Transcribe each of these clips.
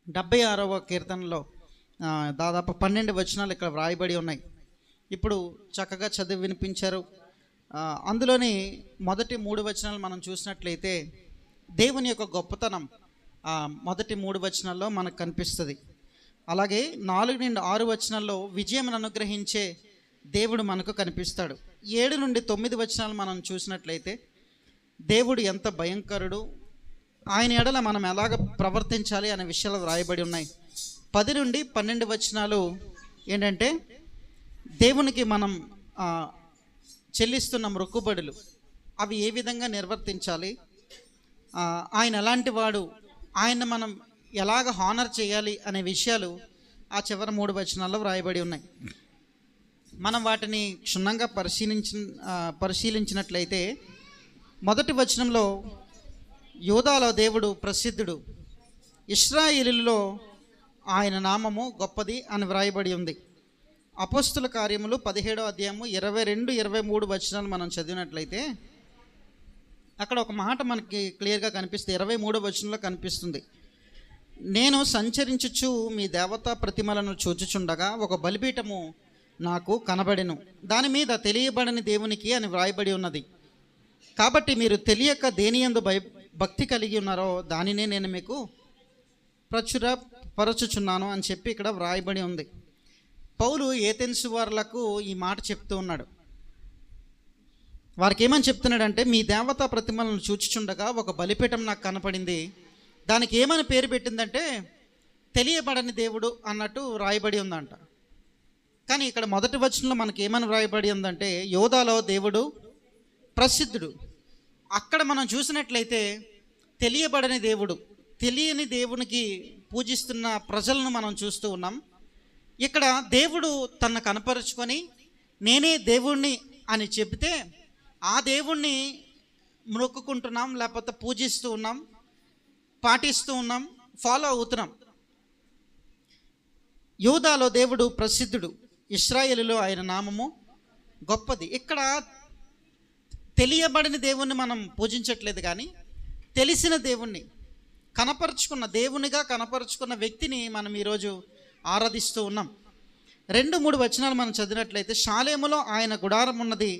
76వ కీర్తనలో దాదాపు 12 వచనాలు ఇక్కడ వ్రాయబడి ఉన్నాయి. ఇప్పుడు చక్కగా చదివి వినిపించారు. అందులోని మొదటి 3 వచనాలు మనం చూసినట్లయితే దేవుని యొక్క గొప్పతనం మొదటి 3 వచనాల్లో మనకు కనిపిస్తుంది. అలాగే 4 నుండి 6 వచనాల్లో విజయం అనుగ్రహించే దేవుడు మనకు కనిపిస్తాడు. 7 నుండి 9 వచనాలు మనం చూసినట్లయితే దేవుడు ఎంత భయంకరుడు, ఆయన ఎడల మనం ఎలాగ ప్రవర్తించాలి అనే విషయాలు వ్రాయబడి ఉన్నాయి. 10 నుండి 12 వచనాలు ఏంటంటే దేవునికి మనం చెల్లిస్తున్న మొక్కుబడులు అవి ఏ విధంగా నిర్వర్తించాలి, ఆయన ఎలాంటి వాడు, ఆయన మనం ఎలాగ హానర్ చేయాలి అనే విషయాలు ఆ చివరి 3 వచనాల్లో వ్రాయబడి ఉన్నాయి. మనం వాటిని క్షుణ్ణంగా పరిశీలించినట్లయితే మొదటి వచనంలో యూదాలో దేవుడు ప్రసిద్ధుడు, ఇశ్రాయేలులో ఆయన నామము గొప్పది అని వ్రాయబడి ఉంది. అపోస్తుల కార్యములు 17వ అధ్యాయము 22-23 వచనాలు మనం చదివినట్లయితే అక్కడ ఒక మాట మనకి క్లియర్గా కనిపిస్తుంది. 23వ వచనంలో కనిపిస్తుంది, నేను సంచరించుచు మీ దేవతా ప్రతిమలను చూచుచుండగా ఒక బలిపీఠము నాకు కనబడెను, దాని మీద తెలియబడని దేవునికి అని వ్రాయబడి ఉన్నది. కాబట్టి మీరు తెలియక దేనియందు భక్తి కలిగి ఉన్నారో దానినే నేను మీకు ప్రచురపరచుచున్నాను అని చెప్పి ఇక్కడ వ్రాయబడి ఉంది. పౌలు ఏథెన్సు వారులకు ఈ మాట చెప్తూ ఉన్నాడు. వారికి ఏమని చెప్తున్నాడంటే, మీ దేవతా ప్రతిమలను చూచుచుండగా ఒక బలిపీఠం నాకు కనపడింది, దానికి ఏమని పేరు పెట్టిందంటే తెలియబడని దేవుడు అన్నట్టు వ్రాయబడి ఉందంట. కానీ ఇక్కడ మొదటి వచనంలో మనకి ఏమని వ్రాయబడి ఉందంటే యోధాలో దేవుడు ప్రసిద్ధుడు. అక్కడ మనం చూసినట్లయితే తెలియబడని దేవుడు, తెలియని దేవునికి పూజిస్తున్న ప్రజలను మనం చూస్తూ ఉన్నాం. ఇక్కడ దేవుడు తన కనపరుచుకొని నేనే దేవుణ్ణి అని చెబితే ఆ దేవుణ్ణి మొక్కుకుంటున్నాం, లేకపోతే పూజిస్తూ ఉన్నాం, పాటిస్తూ ఉన్నాం, ఫాలో అవుతున్నాం. యూదాలో దేవుడు ప్రసిద్ధుడు, ఇశ్రాయేలులో ఆయన నామము గొప్పది. ఇక్కడ తెలియబడిన దేవుణ్ణి మనం పూజించట్లేదు, కానీ తెలిసిన దేవుణ్ణి కనపరుచుకున్న దేవునిగా కనపరుచుకున్న వ్యక్తిని మనం ఈరోజు ఆరాధిస్తూ ఉన్నాం. 2-3 వచనాలు మనం చదివినట్లయితే షాలేములో ఆయన గుడారం ఉన్నది,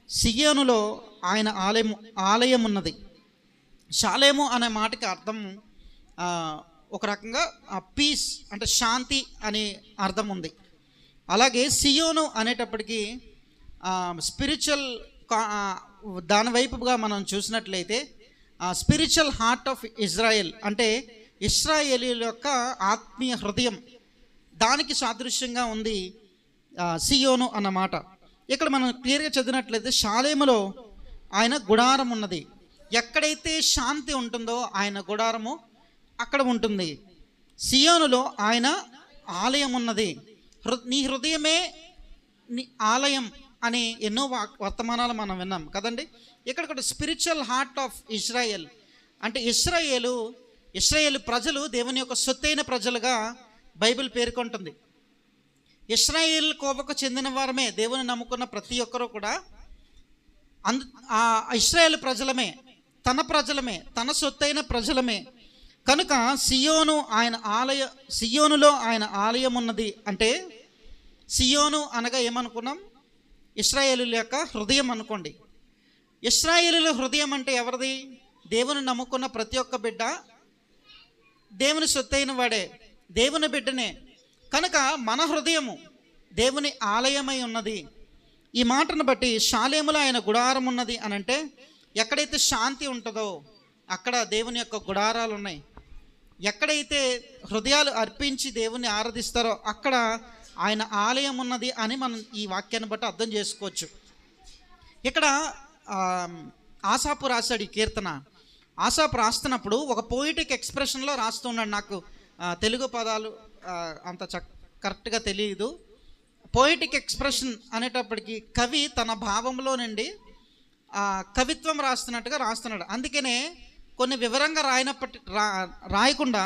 సియోనులో ఆయన ఆలయం ఉన్నది. షాలేము అనే మాటకి అర్థం ఒక రకంగా పీస్ అంటే శాంతి అనే అర్థం ఉంది. అలాగే సియోను అనేటప్పటికీ స్పిరిచువల్ దాని వైపుగా మనం చూసినట్లయితే స్పిరిచువల్ హార్ట్ ఆఫ్ ఇజ్రాయెల్ అంటే ఇశ్రాయేలీయుల యొక్క ఆత్మీయ హృదయం, దానికి సాదృశ్యంగా ఉంది సియోను అన్నమాట. ఇక్కడ మనం క్లియర్గా చదివినట్లయితే షాలేములో ఆయన గుడారం ఉన్నది. ఎక్కడైతే శాంతి ఉంటుందో ఆయన గుడారము అక్కడ ఉంటుంది. సియోనులో ఆయన ఆలయం ఉన్నది. నీ హృదయమే నీ ఆలయం అని ఎన్నో వర్తమానాలు మనం విన్నాం కదండి. ఇక్కడ స్పిరిచువల్ హార్ట్ ఆఫ్ ఇజ్రాయెల్ అంటే ఇశ్రాయేలు ప్రజలు దేవుని యొక్క సొత్తైన ప్రజలుగా బైబిల్ పేర్కొంటుంది. ఇశ్రాయేల్ కోవకు చెందిన వారమే, దేవుని నమ్ముకున్న ప్రతి ఒక్కరూ కూడా ఆ ఇశ్రాయేల్ ప్రజలమే, తన ప్రజలమే, తన సొత్తైన ప్రజలమే. కనుక సియోనులో ఆయన ఆలయం ఉన్నది అంటే సియోను అనగా ఏమనుకున్నాం, ఇశ్రాయేలుల యొక్క హృదయం అనుకోండి. ఇశ్రాయేలుల హృదయం అంటే ఎవరిది? దేవుని నమ్ముకున్న ప్రతి ఒక్క బిడ్డ దేవుని సొత్తైన వాడే, దేవుని బిడ్డనే. కనుక మన హృదయము దేవుని ఆలయమై ఉన్నది. ఈ మాటను బట్టి షాలేములో ఆయన గుడారం ఉన్నది అని అంటే ఎక్కడైతే శాంతి ఉంటుందో అక్కడ దేవుని యొక్క గుడారాలు ఉన్నాయి. ఎక్కడైతే హృదయాలు అర్పించి దేవుని ఆరాధిస్తారో అక్కడ ఆయన ఆలయం ఉన్నది అని మనం ఈ వాక్యాన్ని బట్టి అర్థం చేసుకోవచ్చు. ఇక్కడ ఆసాపు రాశాడు ఈ కీర్తన. ఆసాపు రాస్తున్నప్పుడు ఒక పోయిటిక్ ఎక్స్ప్రెషన్లో రాస్తున్నాడు. నాకు తెలుగు పదాలు అంత కరెక్ట్గా తెలియదు. పోయిటిక్ ఎక్స్ప్రెషన్ అనేటప్పటికి కవి తన భావంలో నుండి కవిత్వం రాస్తున్నట్టుగా రాస్తున్నాడు. అందుకనే కొన్ని వివరంగా రాయకుండా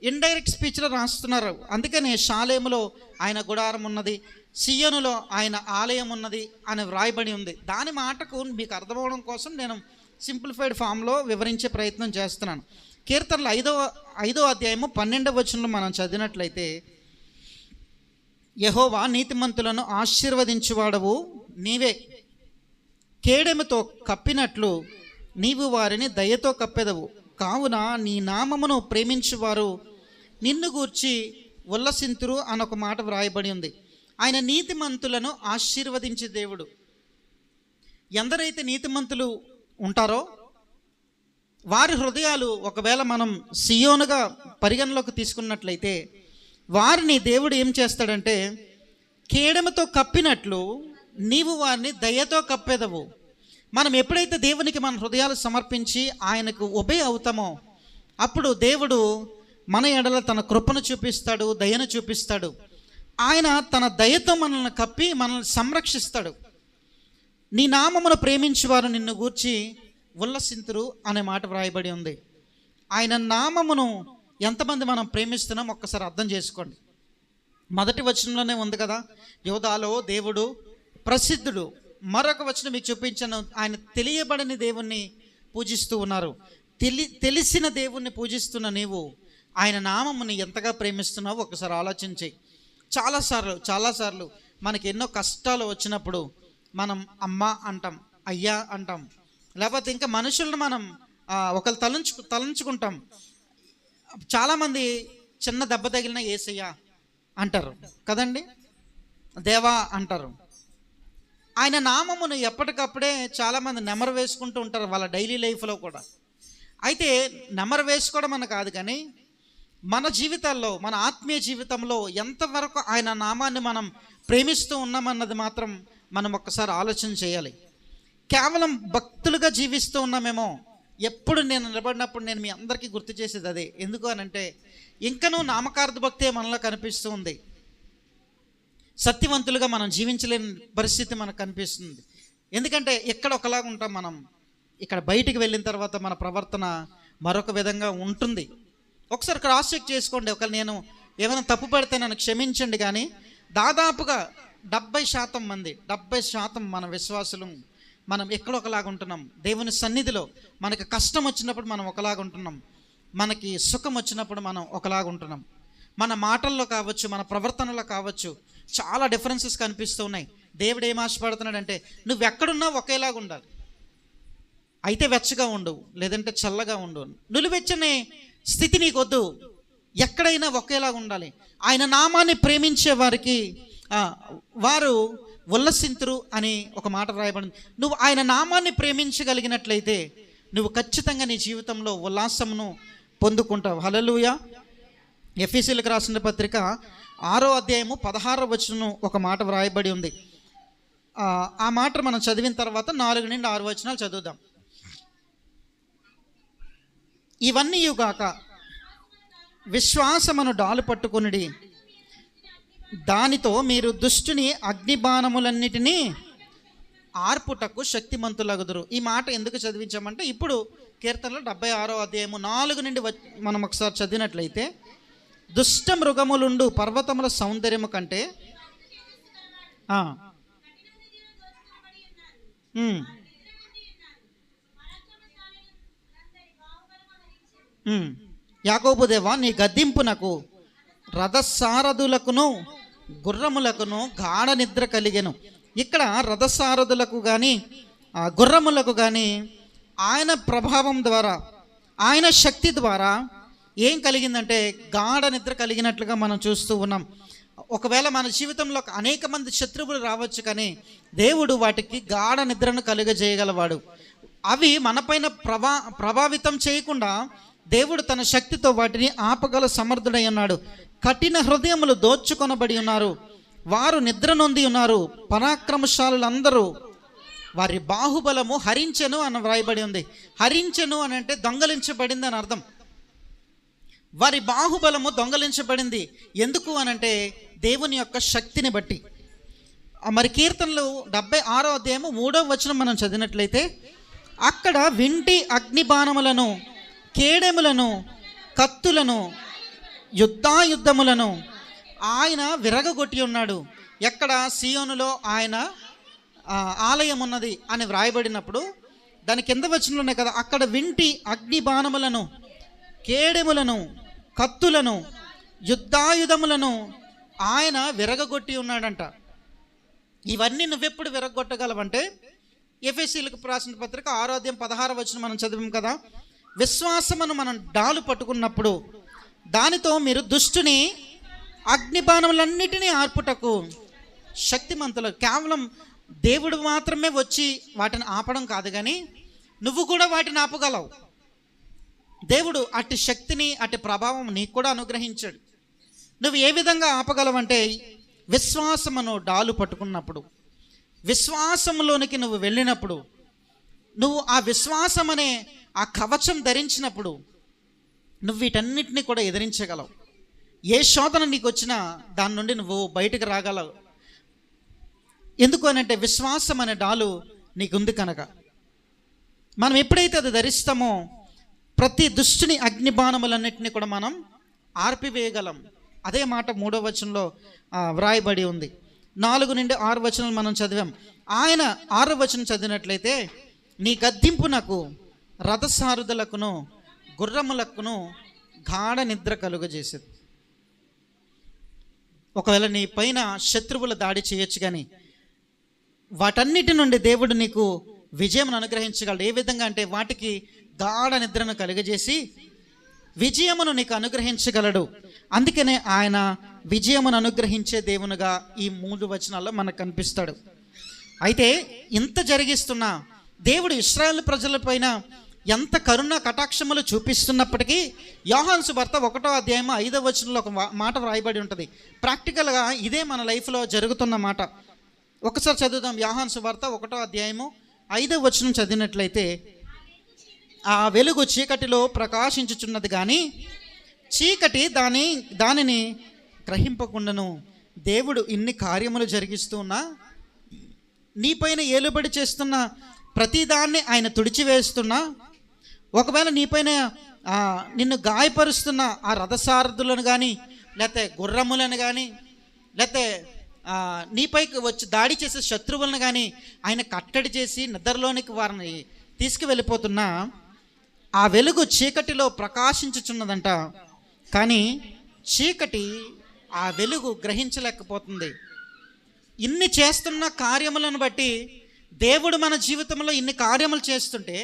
ఇండైరెక్ట్ స్పీచ్లో రాస్తున్నారు. అందుకనే షాలేములో ఆయన గుడారం ఉన్నది, సియోనులో ఆయన ఆలయం ఉన్నది అని వ్రాయబడి ఉంది. దాని మాటకు మీకు అర్థమవడం కోసం నేను సింప్లిఫైడ్ ఫామ్లో వివరించే ప్రయత్నం చేస్తున్నాను. కీర్తనలు ఐదో అధ్యాయము 12వ వచనంలో మనం చదివినట్లయితే, యెహోవా నీతిమంతులను ఆశీర్వదించువాడవు నీవే, కేడెముతో కప్పినట్లు నీవు వారిని దయతో కప్పెదవు, కావున నీ నామమును ప్రేమించువారు నిన్ను గూర్చి ఉల్లసింతురు అని ఒక మాట వ్రాయబడి ఉంది. ఆయన నీతిమంతులను ఆశీర్వదించే దేవుడు. ఎందరైతే నీతిమంతులు ఉంటారో వారి హృదయాలు ఒకవేళ మనం సియోనుగా పరిగణలోకి తీసుకున్నట్లయితే వారిని దేవుడు ఏం చేస్తాడంటే, కేడెముతో కప్పినట్లు నీవు వారిని దయతో కప్పెదవు. మనం ఎప్పుడైతే దేవునికి మన హృదయాలు సమర్పించి ఆయనకు ఒబే అవుతామో అప్పుడు దేవుడు మన ఎడల తన కృపను చూపిస్తాడు, దయను చూపిస్తాడు. ఆయన తన దయతో మనల్ని కప్పి మనల్ని సంరక్షిస్తాడు. నీ నామమును ప్రేమించువారు నిన్ను గూర్చి ఉల్లసింతురు అనే మాట వ్రాయబడి ఉంది. ఆయన నామమును ఎంతమంది మనం ప్రేమిస్తున్నాం ఒక్కసారి అర్థం చేసుకోండి. మొదటి వచనంలోనే ఉంది కదా, యోదాలో దేవుడు ప్రసిద్ధుడు. మరొక వచనం మీకు చూపించాను, ఆయన తెలియబడని దేవుణ్ణి పూజిస్తూ ఉన్నారు. తెలిసిన దేవుణ్ణి పూజిస్తున్న నీవు ఆయన నామముని ఎంతగా ప్రేమిస్తున్నావో ఒకసారి ఆలోచించి. చాలాసార్లు మనకి ఎన్నో కష్టాలు వచ్చినప్పుడు మనం అమ్మ అంటాం, అయ్యా అంటాం, లేకపోతే ఇంకా మనుషులను మనం ఒకరు తలంచుకుంటాం. చాలామంది చిన్న దెబ్బ తగిలిన యేసయ్య అంటారు కదండి, దేవా అంటారు. ఆయన నామమును ఎప్పటికప్పుడే చాలామంది నెమరు వేసుకుంటూ ఉంటారు వాళ్ళ డైలీ లైఫ్లో కూడా. అయితే నెమరు వేసుకోవడం అని కాదు, కానీ మన జీవితాల్లో, మన ఆత్మీయ జీవితంలో ఎంతవరకు ఆయన నామాన్ని మనం ప్రేమిస్తూ ఉన్నామన్నది మాత్రం మనం ఒక్కసారి ఆలోచన చేయాలి. కేవలం భక్తులుగా జీవిస్తూ ఉన్నామేమో. ఎప్పుడు నేను నిలబడినప్పుడు నేను మీ అందరికీ గుర్తు చేసేది అదే. ఎందుకు అనంటే ఇంకనూ నామకార్థ భక్తే మనలో కనిపిస్తూ ఉంది. సత్యవంతులుగా మనం జీవించలేని పరిస్థితి మనకు కనిపిస్తుంది. ఎందుకంటే ఎక్కడ ఒకలాగా ఉంటాం మనం, ఇక్కడ బయటికి వెళ్ళిన తర్వాత మన ప్రవర్తన మరొక విధంగా ఉంటుంది. ఒకసారి క్రాస్ చెక్ చేసుకోండి. ఒకవేళ నేను ఏమైనా తప్పు పడితే నన్ను క్షమించండి, కానీ దాదాపుగా 70% మన విశ్వాసులు మనం ఎక్కడ ఒకలాగా ఉంటున్నాం. దేవుని సన్నిధిలో మనకి కష్టం వచ్చినప్పుడు మనం ఒకలాగా ఉంటున్నాం, మనకి సుఖం వచ్చినప్పుడు మనం ఒకలాగా ఉంటున్నాం. మన మాటల్లో కావచ్చు, మన ప్రవర్తనలో కావచ్చు చాలా డిఫరెన్సెస్ కనిపిస్తూ ఉన్నాయి. దేవుడు ఏం ఆశపడుతున్నాడంటే నువ్వు ఎక్కడున్నా ఒకేలాగా ఉండాలి. అయితే వెచ్చగా ఉండు, లేదంటే చల్లగా ఉండు. నులివెచ్చని స్థితి నీకొద్దు, ఎక్కడైనా ఒకేలాగా ఉండాలి. ఆయన నామాన్ని ప్రేమించే వారికి వారు ఉల్లసింతురు అని ఒక మాట రాయబడింది. నువ్వు ఆయన నామాన్ని ప్రేమించగలిగినట్లయితే నువ్వు ఖచ్చితంగా నీ జీవితంలో ఉల్లాసమును పొందుకుంటావు. హల్లెలూయా. ఎఫెసీయులకు రాసిన పత్రిక 6వ అధ్యాయము 16వ వచనం ఒక మాట వ్రాయబడి ఉంది. ఆ మాట మనం చదివిన తర్వాత 4 నుండి 6 వచనాలు చదువుదాం. ఇవన్నీయుగాక విశ్వాసమును డాలు పట్టుకొనిడి, దానితో మీరు దుష్టుని అగ్నిబాణములన్నిటినీ ఆర్పుటకు శక్తిమంతులగుదురు. ఈ మాట ఎందుకు చదివించామంటే ఇప్పుడు కీర్తనలో 76వ అధ్యాయము 4 నుండి మనం ఒకసారి చదివినట్లయితే, దుష్ట మృగములుండు పర్వతముల సౌందర్యము కంటే యాకోబు దేవా, నీ గద్దింపునకు రథసారథులకును గుర్రములకును గాఢ నిద్ర కలిగెను. ఇక్కడ రథసారథులకు కానీ గుర్రములకు కానీ ఆయన ప్రభావం ద్వారా, ఆయన శక్తి ద్వారా ఏం కలిగిందంటే గాఢ నిద్ర కలిగినట్లుగా మనం చూస్తూ ఉన్నాం. ఒకవేళ మన జీవితంలో అనేక మంది శత్రువులు రావచ్చు, కానీ దేవుడు వాటికి గాఢ నిద్రను కలుగజేయగలవాడు. అవి మనపైన ప్రభావితం చేయకుండా దేవుడు తన శక్తితో వాటిని ఆపగల సమర్థుడై ఉన్నాడు. కఠిన హృదయములు దోచుకొనబడి ఉన్నారు, వారు నిద్ర నొంది ఉన్నారు. పరాక్రమశాలులందరూ వారి బాహుబలము హరించెను అని వ్రాయబడి ఉంది. హరించెను అని అంటే దొంగలించబడింది అని అర్థం. వారి బాహుబలము దొంగలించబడింది. ఎందుకు అనంటే దేవుని యొక్క శక్తిని బట్టి. మరి కీర్తనలు 76వ అధ్యాయము 3వ వచనం మనం చదివినట్లయితే, అక్కడ వింటి అగ్నిబాణములను, కేడెములను, కత్తులను, యుద్ధములను ఆయన విరగగొట్టి ఉన్నాడు. ఎక్కడ? సియోనులో ఆయన ఆలయం ఉన్నది అని వ్రాయబడినప్పుడు దాని కింద వచనంలోనే కదా, అక్కడ వింటి అగ్నిబాణములను, కేడెములను, కత్తులను, యుద్ధాయుధములను ఆయన విరగగొట్టి ఉన్నాడంట. ఇవన్నీ నువ్వెప్పుడు విరగొట్టగలవంటే ఎఫెసీయులకు రాసిన పత్రిక 6:16 మనం చదివాం కదా. విశ్వాసమును మనం డాలు పట్టుకున్నప్పుడు దానితో మీరు దుష్టుని అగ్నిబాణములన్నిటినీ ఆర్పుటకు శక్తిమంతులు. కేవలం దేవుడు మాత్రమే వచ్చి వాటిని ఆపడం కాదు, కానీ నువ్వు కూడా వాటిని ఆపగలవు. దేవుడు అట్టి శక్తిని, అట్టి ప్రభావం నీకు కూడా అనుగ్రహించాడు. నువ్వు ఏ విధంగా ఆపగలవంటే విశ్వాసమును డాలు పట్టుకున్నప్పుడు, విశ్వాసంలోనికి నువ్వు వెళ్ళినప్పుడు, నువ్వు ఆ విశ్వాసం అనే ఆ కవచం ధరించినప్పుడు నువ్వు వీటన్నిటిని కూడా ఎదిరించగలవు. ఏ శోధన నీకు వచ్చినా దాని నుండి నువ్వు బయటకు రాగలవు. ఎందుకు అనంటే విశ్వాసం అనే డాలు నీకుంది కనుక. మనం ఎప్పుడైతే అది ధరిస్తామో ప్రతి దుష్టుని అగ్నిబాణములన్నింటినీ కూడా మనం ఆర్పివేయగలం. అదే మాట 3వ వచనంలో వ్రాయబడి ఉంది. 4 నుండి 6 వచనాలు మనం చదివాం. ఆయన 6వ వచనం చదివినట్లయితే, నీ గద్దింపునకు రథసారుదులకును గుర్రములకును గాఢ నిద్ర కలుగజేసేది. ఒకవేళ నీ పైన శత్రువుల దాడి చేయొచ్చు, కానీ వాటన్నిటి నుండి దేవుడు నీకు విజయం అనుగ్రహించగలడు. ఏ విధంగా అంటే వాటికి గాఢ నిద్రను కలుగజేసి విజయమును నీకు అనుగ్రహించగలడు. అందుకనే ఆయన విజయమును అనుగ్రహించే దేవునిగా ఈ 3 వచనాల్లో మనకు కనిపిస్తాడు. అయితే ఇంత జరిగిస్తున్న దేవుడు ఇశ్రాయేలు ప్రజలపైన ఎంత కరుణ కటాక్షములు చూపిస్తున్నప్పటికీ యోహాను సువార్త 1వ అధ్యాయం 5వ వచనంలో ఒక మాట వ్రాయబడి ఉంటుంది. ప్రాక్టికల్గా ఇదే మన లైఫ్లో జరుగుతున్న మాట. ఒకసారి చదువుదాం. యోహాను సువార్త 1వ అధ్యాయము 5వ వచనం చదివినట్లయితే, ఆ వెలుగు చీకటిలో ప్రకాశించుచున్నది, కానీ చీకటి దానిని గ్రహింపకుండాను. దేవుడు ఇన్ని కార్యములు జరిగిస్తూ ఉన్నా, నీపైన ఏలుబడి చేస్తున్న ప్రతిదాన్ని ఆయన తుడిచివేస్తున్నా, ఒకవేళ నీపైన నిన్ను గాయపరుస్తున్న ఆ రథసారథులను కానీ, లేకపోతే గుర్రములను కానీ, లేకపోతే నీపైకి వచ్చి దాడి చేసే శత్రువులను కానీ ఆయన కట్టడి చేసి నిద్రలోనికి వారిని తీసుకువెళ్ళిపోతున్నా, ఆ వెలుగు చీకటిలో ప్రకాశించుచున్నదంట, కానీ చీకటి ఆ వెలుగు గ్రహించలేకపోతుంది. ఇన్ని చేస్తున్న కార్యములను బట్టి దేవుడు మన జీవితంలో ఇన్ని కార్యములు చేస్తుంటే,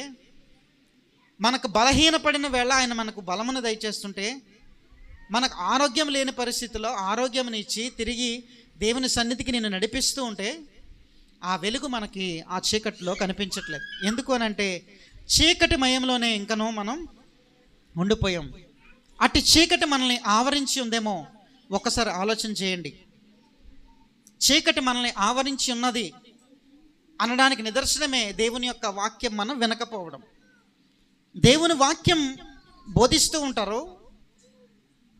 మనకు బలహీనపడిన వేళ ఆయన మనకు బలమును దయచేస్తుంటే, మనకు ఆరోగ్యం లేని పరిస్థితిలో ఆరోగ్యం ఇచ్చి తిరిగి దేవుని సన్నిధికి నేను నడిపిస్తూ ఉంటే, ఆ వెలుగు మనకి ఆ చీకటిలో కనిపించట్లేదు. ఎందుకు అనంటే చీకటి మయంలోనే ఇంకనూ మనం ఉండిపోయాం. అటు చీకటి మనల్ని ఆవరించి ఉందేమో ఒకసారి ఆలోచన చేయండి. చీకటి మనల్ని ఆవరించి ఉన్నది అనడానికి నిదర్శనమే దేవుని యొక్క వాక్యం మనం వినకపోవడం. దేవుని వాక్యం బోధిస్తూ ఉంటారు,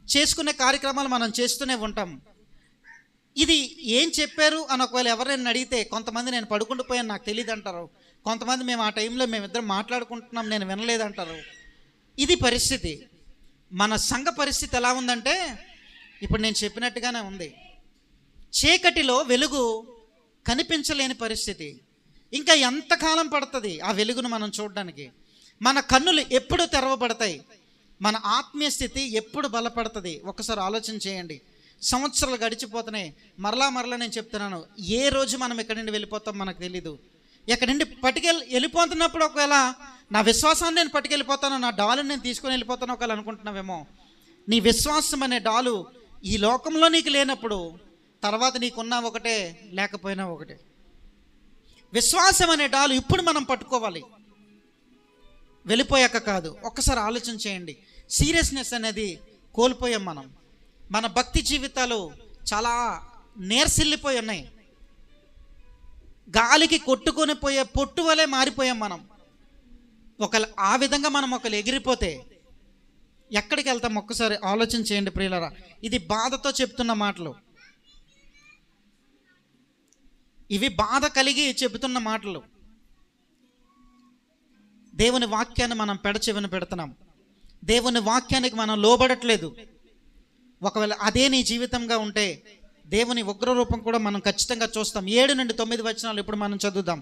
చేసుకునే కార్యక్రమాలు మనం చేస్తూనే ఉంటాం. ఇది ఏం చెప్పారు అని ఒకవేళ ఎవరైనా అడిగితే, కొంతమంది నేను పడుకుంటూ పోయాను నాకు తెలియదు అంటారు, కొంతమంది మేము ఆ టైంలో మేమిద్దరం మాట్లాడుకుంటున్నాం నేను వినలేదంటారు. ఇది పరిస్థితి. మన సంఘ పరిస్థితి ఎలా ఉందంటే ఇప్పుడు నేను చెప్పినట్టుగానే ఉంది. చీకటిలో వెలుగు కనిపించలేని పరిస్థితి. ఇంకా ఎంతకాలం పడుతుంది ఆ వెలుగును మనం చూడడానికి? మన కన్నులు ఎప్పుడు తెరవబడతాయి? మన ఆత్మీయ స్థితి ఎప్పుడు బలపడుతుంది? ఒకసారి ఆలోచన చేయండి. సంవత్సరాలు గడిచిపోతున్నాయి. మరలా నేను చెప్తున్నాను, ఏ రోజు మనం ఎక్కడి నుండి వెళ్ళిపోతాం మనకు తెలీదు. ఎక్కడి నుండి వెళ్ళిపోతున్నప్పుడు ఒకవేళ నా విశ్వాసాన్ని నేను పట్టుకెళ్ళిపోతాను, నా డాలు నేను తీసుకొని వెళ్ళిపోతాను ఒకవేళ అనుకుంటున్నావేమో. నీ విశ్వాసం అనే డాలు ఈ లోకంలో నీకు లేనప్పుడు తర్వాత నీకున్నా ఒకటే, లేకపోయినా ఒకటే. విశ్వాసం అనే డాలు ఇప్పుడు మనం పట్టుకోవాలి, వెళ్ళిపోయాక కాదు. ఒక్కసారి ఆలోచన చేయండి. సీరియస్నెస్ అనేది కోల్పోయాం మనం. మన భక్తి జీవితాలు చాలా నేర్సిల్లిపోయి ఉన్నాయి. గాలికి కొట్టుకొని పోయే పొట్టు వలె మారిపోయాం మనం. ఆ విధంగా మనం ఒకరు ఎగిరిపోతే ఎక్కడికి వెళ్తాం? ఒక్కసారి ఆలోచన చేయండి ప్రియులారా. ఇది బాధతో చెప్తున్న మాటలు, ఇవి బాధ కలిగి చెబుతున్న మాటలు. దేవుని వాక్యాన్ని మనం పెడచెవిన పెడుతున్నాం, దేవుని వాక్యానికి మనం లోబడట్లేదు. ఒకవేళ అదే నీ జీవితంగా ఉంటే దేవుని ఉగ్రరూపం కూడా మనం ఖచ్చితంగా చూస్తాం. 7 నుండి 9 వచనాలు ఇప్పుడు మనం చదువుదాం.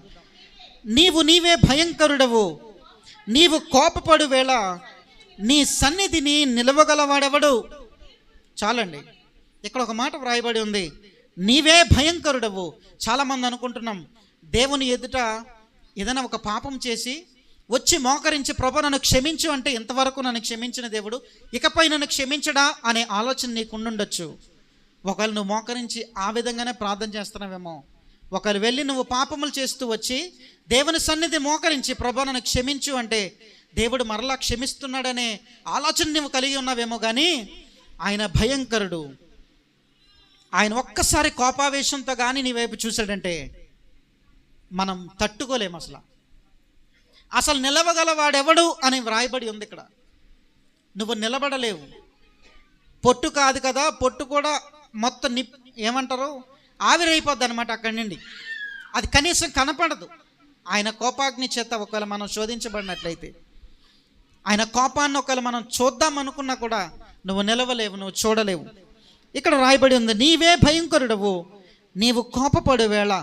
నీవే భయంకరుడవు, నీవు కోపపడు వేళ నీ సన్నిధిని నిలవగలవాడెవడు. చాలండి. ఇక్కడ ఒక మాట వ్రాయబడి ఉంది, నీవే భయంకరుడవు. చాలామంది అనుకుంటున్నాం దేవుని ఎదుట ఏదైనా ఒక పాపం చేసి వచ్చి మోకరించి ప్రభు నన్ను క్షమించు అంటే ఇంతవరకు నన్ను క్షమించిన దేవుడు ఇకపై నన్ను క్షమించడా అనే ఆలోచన నీకు ఉండుండొచ్చు. ఒకవేళ నువ్వు మోకరించి ఆ విధంగానే ప్రార్థన చేస్తున్నావేమో. ఒకవేళ వెళ్ళి నువ్వు పాపములు చేస్తూ వచ్చి దేవుని సన్నిధి మోకరించి ప్రభు నన్ను క్షమించు అంటే దేవుడు మరలా క్షమిస్తున్నాడనే ఆలోచన నువ్వు కలిగి ఉన్నావేమో. కానీ ఆయన భయంకరుడు. ఆయన ఒక్కసారి కోపావేశంతో కానీ నీ వైపు చూశాడంటే మనం తట్టుకోలేము. అసలు నిలవగలవాడెవడు అని వ్రాయబడి ఉంది ఇక్కడ. నువ్వు నిలబడలేవు. పొట్టు కాదు కదా, పొట్టు కూడా మొత్తం ఏమంటారు ఆవిరైపోద్ది అనమాట అక్కడి నుండి. అది కనీసం కనపడదు. ఆయన కోపాగ్ని చేత ఒకవేళ మనం శోధించబడినట్లయితే, ఆయన కోపాన్ని ఒకవేళ మనం చూద్దాం అనుకున్నా కూడా నువ్వు నిలవలేవు, నువ్వు చూడలేవు. ఇక్కడ రాయబడి ఉంది, నీవే భయంకరుడవు, నీవు కోపపడు వేళ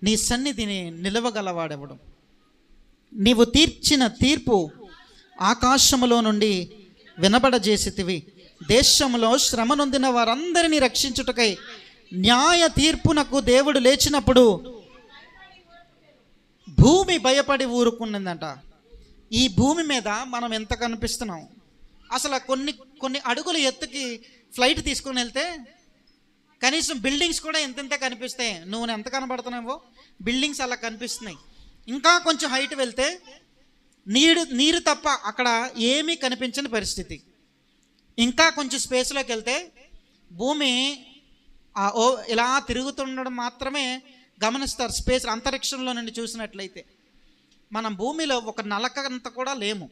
నీ సన్నిధిని నిలవగలవాడెవడు. నీవు తీర్చిన తీర్పు ఆకాశములో నుండి వినబడజేసితివి. దేశంలో శ్రమ నొందిన వారందరినీ రక్షించుటకై న్యాయ తీర్పునకు దేవుడు లేచినప్పుడు భూమి భయపడి ఊరుకున్నదంట. ఈ భూమి మీద మనం ఎంత కనిపిస్తున్నాం. అసలు కొన్ని అడుగుల ఎత్తుకి ఫ్లైట్ తీసుకుని వెళ్తే కనీసం బిల్డింగ్స్ కూడా ఎంతెంత కనిపిస్తాయి. నువ్వు ఎంత కనబడుతున్నావో బిల్డింగ్స్ అలా కనిపిస్తున్నాయి. ఇంకా కొంచెం హైట్ వెళ్తే నీరు తప్ప అక్కడ ఏమీ కనిపించని పరిస్థితి. ఇంకా కొంచెం స్పేస్లోకి వెళ్తే భూమి ఇలా తిరుగుతుండడం మాత్రమే గమనిస్తారు. స్పేస్ అంతరిక్షంలో నుండి చూసినట్లయితే మనం భూమిలో ఒక నలకంత కూడా లేము.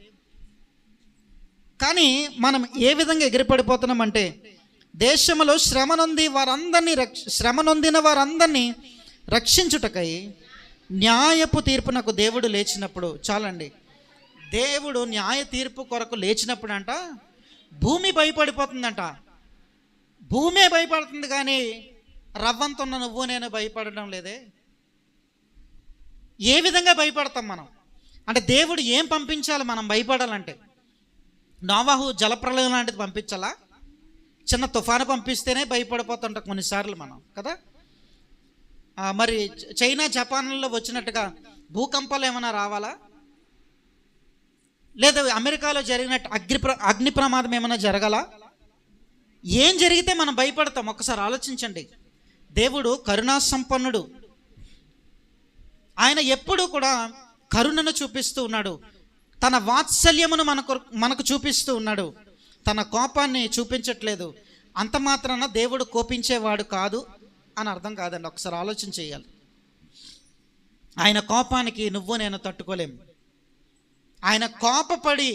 కానీ మనం ఏ విధంగా ఎగిరిపడిపోతున్నామంటే దేశంలో శ్రమ నొందిన వారందరినీ రక్షించుటకై న్యాయపు తీర్పునకు దేవుడు లేచినప్పుడు. చాలండి, దేవుడు న్యాయ తీర్పు కొరకు లేచినప్పుడు అంట భూమి భయపడిపోతుందంట. భూమే భయపడుతుంది కానీ రవ్వంతున్న నువ్వు నేను భయపడడం లేదే. ఏ విధంగా భయపడతాం మనం అంటే దేవుడు ఏం పంపించాలి మనం భయపడాలంటే? నోవాహు జలప్రలయం లాంటిది పంపించాలా? చిన్న తుఫాను పంపిస్తేనే భయపడిపోతుంటాం కొన్నిసార్లు మనం కదా. మరి చైనా జపాన్లో వచ్చినట్టుగా భూకంపాలు ఏమైనా రావాలా? లేదా అమెరికాలో జరిగినట్టు అగ్ని ప్రమాదం ఏమైనా జరగాల? ఏం జరిగితే మనం భయపడతాం? ఒక్కసారి ఆలోచించండి. దేవుడు కరుణా సంపన్నుడు. ఆయన ఎప్పుడూ కూడా కరుణను చూపిస్తూ ఉన్నాడు. తన వాత్సల్యమును మనకు చూపిస్తూ ఉన్నాడు. తన కోపాన్ని చూపించట్లేదు. అంత మాత్రాన దేవుడు కోపించేవాడు కాదు అని అర్థం కాదండి. ఒకసారి ఆలోచన చేయాలి. ఆయన కోపానికి నువ్వు నేను తట్టుకోలేము. ఆయన కోపపడి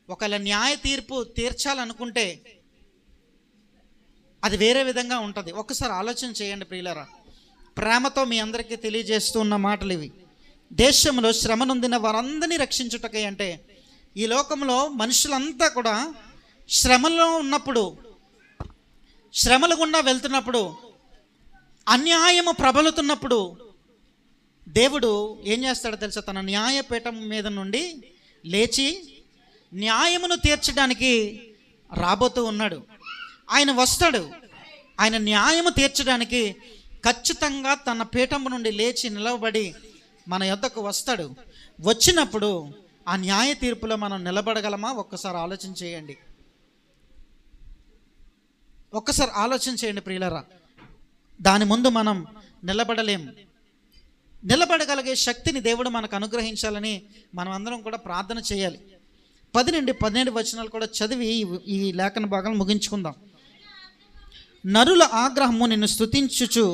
ఒకవేళ న్యాయ తీర్పు తీర్చాలనుకుంటే అది వేరే విధంగా ఉంటుంది. ఒక్కసారి ఆలోచన చేయండి ప్రియులారా. ప్రేమతో మీ అందరికీ తెలియజేస్తూ ఉన్న మాటలు ఇవి. దేశంలో శ్రమ నొందిన వారందరినీ రక్షించుటకై అంటే ఈ లోకంలో మనుషులంతా కూడా శ్రమలో ఉన్నప్పుడు, శ్రమల గుండా వెళ్తున్నప్పుడు, అన్యాయము ప్రబలుతున్నప్పుడు దేవుడు ఏం చేస్తాడో తెలుసా? తన న్యాయపీఠం మీద నుండి లేచి న్యాయమును తీర్చడానికి రాబోతూ ఉన్నాడు. ఆయన వస్తాడు. ఆయన న్యాయము తీర్చడానికి ఖచ్చితంగా తన పీఠం నుండి లేచి నిలవబడి మన యొద్దకు వస్తాడు. వచ్చినప్పుడు ఆ న్యాయ తీర్పులో మనం నిలబడగలమా? ఒక్కసారి ఆలోచన చేయండి. ఒక్కసారి ఆలోచన చేయండి ప్రియులరా. దాని ముందు మనం నిలబడలేము. నిలబడగలిగే శక్తిని దేవుడు మనకు అనుగ్రహించాలని మనం అందరం కూడా ప్రార్థన చేయాలి. 10 నుండి 12 వచనాలు కూడా చదివి ఈ లేఖన భాగాలను ముగించుకుందాం. నరుల ఆగ్రహము నిన్ను స్తుతించుచు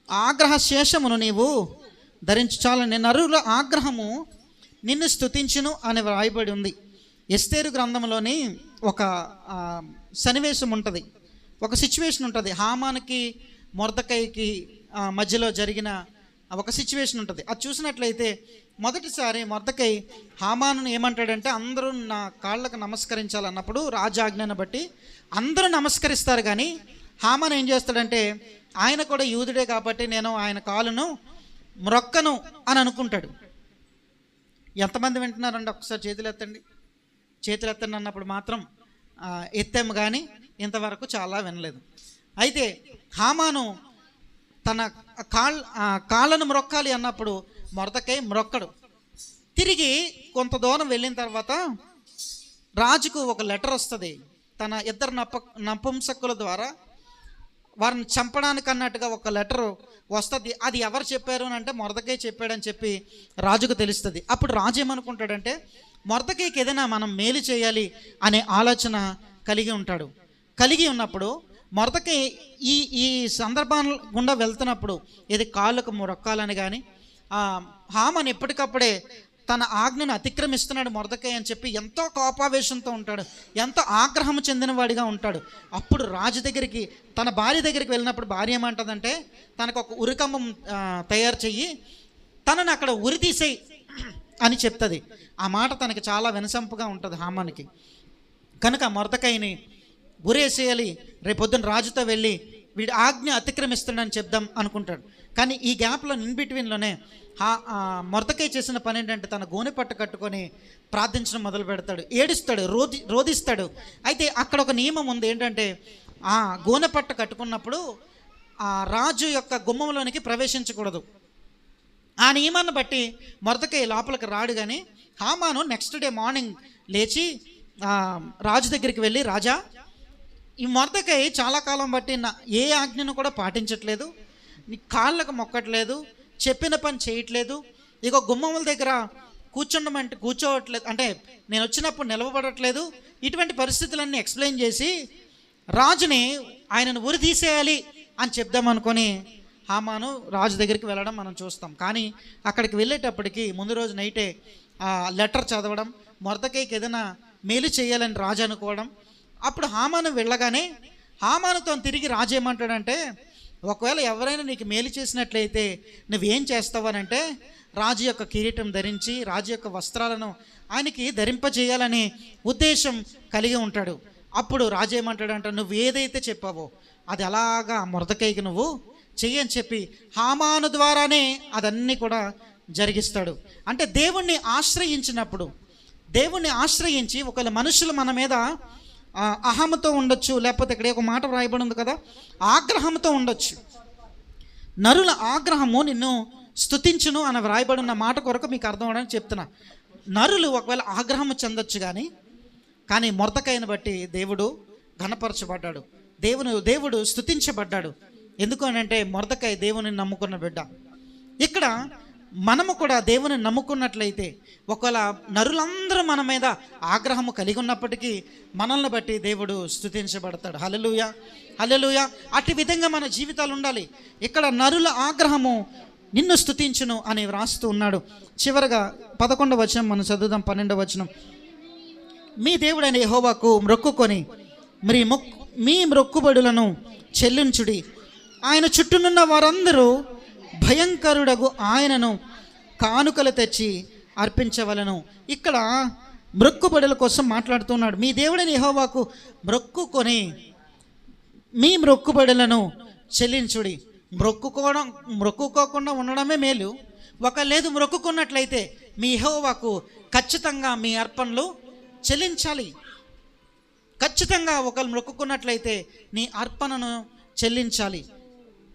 ఆగ్రహ శేషమును నీవు ధరించు. చాలండి, నరుల ఆగ్రహము నిన్ను స్తుతించును అని వ్రాయబడి ఉంది. ఎస్తేరు గ్రంథంలోని ఒక సన్నివేశం ఉంటుంది, ఒక సిచ్యువేషన్ ఉంటుంది. హామానికి మొర్దెకైకి మధ్యలో జరిగిన ఒక సిచ్యువేషన్ ఉంటుంది. అది చూసినట్లయితే మొదటిసారి మొర్దెకై హామాను ఏమంటాడంటే అందరూ నా కాళ్ళకు నమస్కరించాలన్నప్పుడు రాజాజ్ఞను బట్టి అందరూ నమస్కరిస్తారు. కానీ హామాను ఏం చేస్తాడంటే ఆయన కూడా యూదుడే కాబట్టి నేను ఆయన కాలును మ్రొక్కను అని అనుకుంటాడు. ఎంతమంది వింటున్నారండి? ఒకసారి చేతులు ఎత్తండి. చేతులు ఎత్తండి అన్నప్పుడు మాత్రం ఎత్తాము, కానీ ఇంతవరకు చాలా వినలేదు. అయితే హామాను తన కాళ్ళను మ్రొక్కాలి అన్నప్పుడు మొర్దెకై మ్రొక్కడు. తిరిగి కొంత దూరం వెళ్ళిన తర్వాత రాజుకు ఒక లెటర్ వస్తుంది. తన ఇద్దరు నపుంసకుల ద్వారా వారిని చంపడానికి అన్నట్టుగా ఒక లెటర్ వస్తుంది. అది ఎవరు చెప్పారు అని అంటే మొర్దెకై చెప్పాడని చెప్పి రాజుకు తెలుస్తుంది. అప్పుడు రాజు ఏమనుకుంటాడంటే మొర్దెకైకి ఏదైనా మనం మేలు చేయాలి అనే ఆలోచన కలిగి ఉంటాడు. కలిగి ఉన్నప్పుడు మొర్దెకై ఈ సందర్భాల గుండా వెళ్తున్నప్పుడు ఇది కాళ్ళకు మొరక్కాలని కానీ హామాను ఎప్పటికప్పుడే తన ఆజ్ఞను అతిక్రమిస్తున్నాడు మొర్దెకై అని చెప్పి ఎంతో కోపావేశంతో ఉంటాడు, ఎంతో ఆగ్రహం చెందినవాడిగా ఉంటాడు. అప్పుడు రాజు దగ్గరికి తన భార్య దగ్గరికి వెళ్ళినప్పుడు భార్య ఏమంటుందంటే తనకు ఒక ఉరికంబం తయారు చెయ్యి, తనని అక్కడ ఉరి తీసేయి అని చెప్తుంది. ఆ మాట తనకి చాలా వినసంపుగా ఉంటుంది హామానికి. కనుక మొర్దెకైని ఉరేసేయాలి, రేపొద్దున రాజుతో వెళ్ళి వీడి ఆజ్ఞ అతిక్రమిస్తున్నాడని చెప్దాం అనుకుంటాడు. కానీ ఈ గ్యాప్లో ఇన్ బిట్వీన్లోనే మొర్దెకై చేసిన పని ఏంటంటే తన గోనె పట్టు కట్టుకొని ప్రార్థించడం మొదలు పెడతాడు, ఏడుస్తాడు, రోధిస్తాడు. అయితే అక్కడ ఒక నియమం ఉంది ఏంటంటే ఆ గోనె పట్టు కట్టుకున్నప్పుడు ఆ రాజు యొక్క గుమ్మంలోనికి ప్రవేశించకూడదు. ఆ నియమాన్ని బట్టి మొర్దెకై లోపలికి రాడు. కానీ హామాను నెక్స్ట్ డే మార్నింగ్ లేచి రాజు దగ్గరికి వెళ్ళి, రాజా, ఈ మొర్దెకై చాలా కాలం బట్టి ఏ ఆజ్ఞను కూడా పాటించట్లేదు, నీ కాళ్ళకు మొక్కట్లేదు, చెప్పిన పని చేయట్లేదు, ఇక గుమ్మముల దగ్గర కూర్చోండమంటే కూర్చోవట్లేదు, అంటే నేను వచ్చినప్పుడు నిలవబడట్లేదు, ఇటువంటి పరిస్థితులన్నీ ఎక్స్ప్లెయిన్ చేసి రాజుని ఆయనను ఉరి తీసేయాలి అని చెప్దామనుకొని హామాను రాజు దగ్గరికి వెళ్ళడం మనం చూస్తాం. కానీ అక్కడికి వెళ్ళేటప్పటికి ముందు రోజు నైటే లెటర్ చదవడం, మొర్దెకైకి ఏదైనా మేలు చేయాలని రాజు అనుకోవడం. అప్పుడు హామాను వెళ్ళగానే హామానుతో తిరిగి రాజు ఏమంటాడంటే ఒకవేళ ఎవరైనా నీకు మేలు చేసినట్లయితే నువ్వేం చేస్తావనంటే రాజు యొక్క కిరీటం ధరించి రాజు యొక్క వస్త్రాలను ఆయనకి ధరింపజేయాలనే ఉద్దేశం కలిగి ఉంటాడు. అప్పుడు రాజు ఏమంటాడంటే నువ్వు ఏదైతే చెప్పావో అది అలాగా మొర్దెకైకి నువ్వు చెయ్యని చెప్పి హామాను ద్వారానే అదన్నీ కూడా జరిగిస్తాడు. అంటే దేవుణ్ణి ఆశ్రయించినప్పుడు, దేవుణ్ణి ఆశ్రయించి ఒకవేళ మనుషులు మన మీద అహంతో ఉండొచ్చు, లేకపోతే ఇక్కడ ఒక మాట వ్రాయబడి ఉంది కదా, ఆగ్రహంతో ఉండొచ్చు. నరుల ఆగ్రహము నిన్ను స్తుతించును అని వ్రాయబడిన మాట కొరకు మీకు అర్థం అవడానికి చెప్తున్నా. నరులు ఒకవేళ ఆగ్రహము చెందొచ్చు, కానీ మొర్దెకైని బట్టి దేవుడు ఘనపరచబడ్డాడు, దేవుడు స్తుతించబడ్డాడు. ఎందుకు అని అంటే మొర్దెకై దేవుని నమ్ముకున్న బిడ్డ. ఇక్కడ మనము కూడా దేవుని నమ్ముకున్నట్లయితే ఒకవేళ నరులందరూ మన మీద ఆగ్రహము కలిగి ఉన్నప్పటికీ మనల్ని బట్టి దేవుడు స్తుతించబడతాడు. హల్లెలూయా, హల్లెలూయా. అటు విధంగా మన జీవితాలు ఉండాలి. ఇక్కడ నరుల ఆగ్రహము నిన్ను స్తుతించును అని వ్రాస్తూ ఉన్నాడు. చివరగా 11వ వచనం మనం చదువుదాం. 12వ వచనం, మీ దేవుడైన యెహోవాకు మ్రొక్కుకొని మీ మ్రొక్కుబడులను చెల్లించుడి, ఆయన చుట్టూనున్న వారందరూ భయంకరుడగు ఆయనను కానుకలు తెచ్చి అర్పించవలను. ఇక్కడ మ్రొక్కుబడుల కోసం మాట్లాడుతున్నాడు. మీ దేవుడైన యెహోవాకు మ్రొక్కుకొని మీ మ్రొక్కుబడులను చెల్లించుడి. మ్రొక్కుకోకుండా ఉండడమే మేలు. లేదు మ్రొక్కుకున్నట్లయితే మీ యెహోవాకు ఖచ్చితంగా మీ అర్పణలు చెల్లించాలి. ఖచ్చితంగా ఒకళ్ళు మ్రొక్కుకున్నట్లయితే నీ అర్పణను చెల్లించాలి.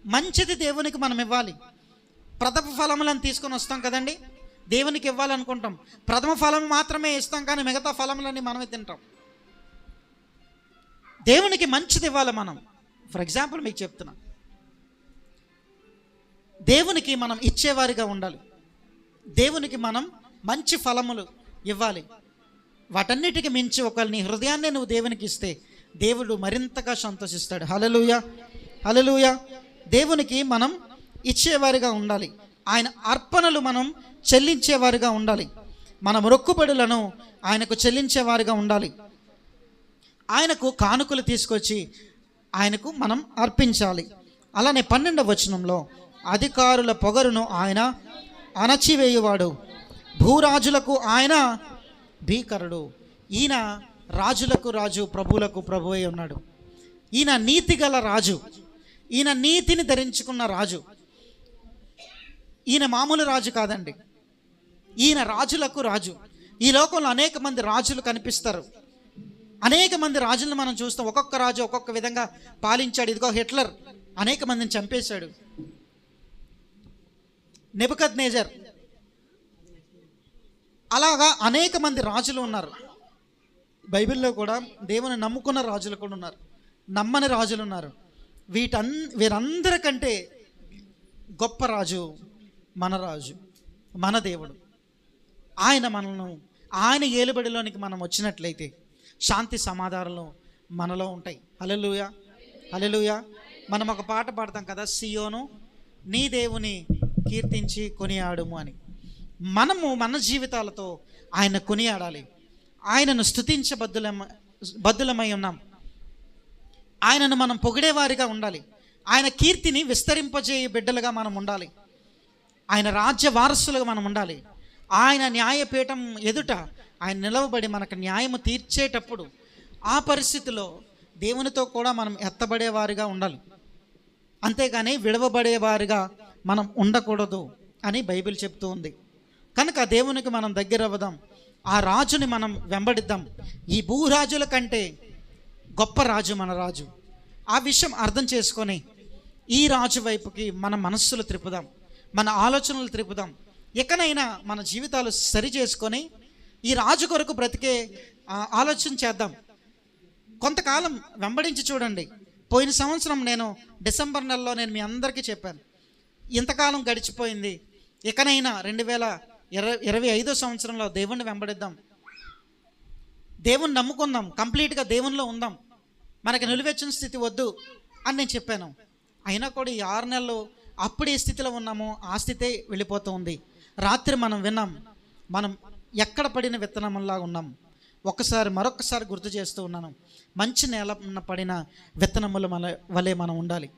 మంచిది దేవునికి మనం ఇవ్వాలి. ప్రథమ ఫలములను తీసుకొని వస్తాం కదండి, దేవునికి ఇవ్వాలనుకుంటాం. ప్రథమ ఫలం మాత్రమే ఇస్తాం, కానీ మిగతా ఫలములన్నీ మనమే తింటాం. దేవునికి మంచిది ఇవ్వాలి మనం. ఫర్ ఎగ్జాంపుల్ మీకు చెప్తున్నా, దేవునికి మనం ఇచ్చేవారిగా ఉండాలి. దేవునికి మనం మంచి ఫలములు ఇవ్వాలి. వాటన్నిటికి మించి ఒకవేళ నీ హృదయాన్ని నువ్వు దేవునికి ఇస్తే దేవుడు మరింతగా సంతోషిస్తాడు. హల్లెలూయా, హల్లెలూయా. దేవునికి మనం ఇచ్చేవారిగా ఉండాలి. ఆయన అర్పణలు మనం చెల్లించేవారిగా ఉండాలి. మన మొక్కుబడులను ఆయనకు చెల్లించేవారిగా ఉండాలి. ఆయనకు కానుకలు తీసుకొచ్చి ఆయనకు మనం అర్పించాలి. అలానే 12వ వచనంలో, అధికారుల పొగరును ఆయన అణచివేయువాడు, భూరాజులకు ఆయన భీకరుడు. ఈయన రాజులకు రాజు, ప్రభువులకు ప్రభువై ఉన్నాడు. ఈయన నీతిగల రాజు, ఈయన నీతిని ధరించుకున్న రాజు. ఈయన మామూలు రాజు కాదండి, ఈయన రాజులకు రాజు. ఈ లోకంలో అనేక మంది రాజులు కనిపిస్తారు. అనేక మంది రాజులను మనం చూస్తాం. ఒక్కొక్క రాజు ఒక్కొక్క విధంగా పాలించాడు. ఇదిగో హిట్లర్ అనేక మందిని చంపేశాడు. నెబుకద్నెజర్, అలాగా అనేక మంది రాజులు ఉన్నారు. బైబిల్లో కూడా దేవుని నమ్ముకున్న రాజులు కూడా ఉన్నారు, నమ్మని రాజులు ఉన్నారు. వీరందరికంటే గొప్ప రాజు మన రాజు, మన దేవుడు. ఆయన ఏలుబడిలోనికి మనం వచ్చినట్లయితే శాంతి సమాధానాలు మనలో ఉంటాయి. హల్లెలూయా, హల్లెలూయా. మనం ఒక పాట పాడతాం కదా, సియోను నీ దేవుని కీర్తించి కొనియాడుము అని. మనము మన జీవితాలతో ఆయన కొనియాడాలి. ఆయనను బద్దులమై ఉన్నాం. ఆయనను మనం పొగిడేవారిగా ఉండాలి. ఆయన కీర్తిని విస్తరింపజేయ బిడ్డలుగా మనం ఉండాలి. ఆయన రాజ్య వారసులుగా మనం ఉండాలి. ఆయన న్యాయపీఠం ఎదుట ఆయన నిలవబడి మనకు న్యాయము తీర్చేటప్పుడు ఆ పరిస్థితిలో దేవునితో కూడా మనం ఎత్తబడేవారిగా ఉండాలి. అంతేగాని విడవబడేవారిగా మనం ఉండకూడదు అని బైబిల్ చెప్తూ ఉంది. కనుక దేవునికి మనం దగ్గర అవ్వదాం, ఆ రాజుని మనం వెంబడిద్దాం. ఈ భూరాజుల కంటే గొప్ప రాజు మన రాజు. ఆ విషయం అర్థం చేసుకొని ఈ రాజు వైపుకి మన మనస్సులు త్రిప్పుదాం, మన ఆలోచనలు త్రిప్పుదాం. ఎక్కనైనా మన జీవితాలు సరి చేసుకొని ఈ రాజు కొరకు బ్రతికే ఆలోచన చేద్దాం. కొంతకాలం వెంబడించి చూడండి. పోయిన సంవత్సరం నేను డిసెంబర్ నెలలో నేను మీ అందరికీ చెప్పాను, ఇంతకాలం గడిచిపోయింది, ఎక్కనైనా 2025 సంవత్సరంలో దేవుణ్ణి వెంబడిద్దాం, దేవుణ్ణి నమ్ముకుందాం, కంప్లీట్గా దేవునిలో ఉందాం, మనకి నిలువెచ్చిన స్థితి వద్దు అని నేను చెప్పాను. అయినా కూడా ఈ 6 నెలలు అప్పుడు ఏ స్థితిలో ఉన్నామో ఆ స్థితే వెళ్ళిపోతూ ఉంది. రాత్రి మనం విన్నాం, మనం ఎక్కడ పడిన విత్తనంలాగా ఉన్నాం. మరొకసారి గుర్తు చేస్తూ ఉన్నాను, మంచి నేల పడిన విత్తనముల వలె మనం ఉండాలి.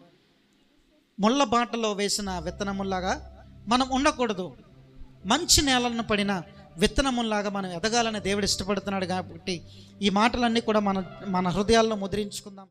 ముళ్ళ బాటలో వేసిన విత్తనముల్లాగా మనం ఉండకూడదు. మంచి నేలను పడిన విత్తనముల్లాగా మనం ఎదగాలని దేవుడు ఇష్టపడుతున్నాడు. కాబట్టి ఈ మాటలన్నీ కూడా మన హృదయాల్లో ముద్రించుకుందాం.